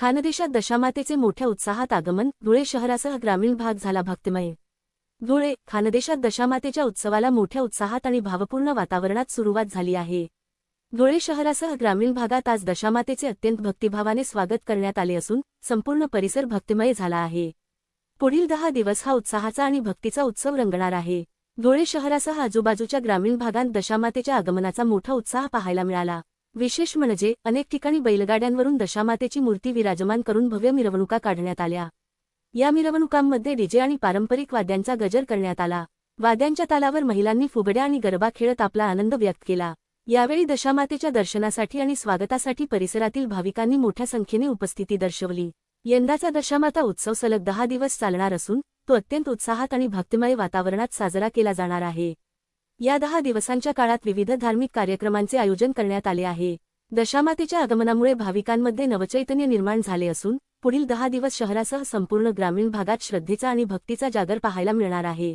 खानदेशात दशामातेचे मोठ्या उत्साहात आगमन, धुळे शहरासह ग्रामीण भाग झाला भक्तिमय। धुळे, खानदेशात दशामातेच्या उत्सवाला मोठ्या उत्साहात आणि भावपूर्ण वातावरणात सुरुवात झाली आहे। धुळे शहरासह ग्रामीण भागात आज दशामातेचे अत्यंत भक्तिभावाने स्वागत करण्यात आले असून संपूर्ण परिसर भक्तिमय झाला आहे। पुढील 10 दिवस हा उत्साहाचा आणि भक्तीचा उत्सव रंगणार आहे। धुळे शहरासह आजूबाजूच्या ग्रामीण भागांत दशामातेच्या आगमनाचा मोठा उत्साह पाहायला मिळाला। विशेष म्हणजे अनेक ठिकाणी बैलगाड्यांवरून दशामातेची मूर्ती विराजमान करून भव्य मिरवणुका काढण्यात आल्या। या मिरवणुकांमध्ये डीजे आणि पारंपरिक वाद्यांचा गजर करण्यात आला। वाद्यांच्या तालावर महिलांनी फुगड्या आणि गरबा खेळत आपला आनंद व्यक्त केला। यावेळी दशामातेच्या दर्शनासाठी आणि स्वागतासाठी परिसरातील भाविकांनी मोठ्या संख्येने उपस्थिती दर्शवली। यंदाचा दशामाता उत्सव सलग 10 दिवस चालणार असून तो अत्यंत उत्साहात आणि भक्तिमय वातावरणात साजरा केला जाणार आहे। या 10 दिवसांच्या काळात विविध धार्मिक कार्यक्रमांचे आयोजन करण्यात आले आहे। दशामातेच्या आगमनामुळे भाविकांमध्ये नवचैतन्य निर्माण झाले असून पुढील 10 दिवस शहरासह संपूर्ण ग्रामीण भागात श्रद्धेचा आणि भक्तीचा जागर पाहायला मिळणार आहे।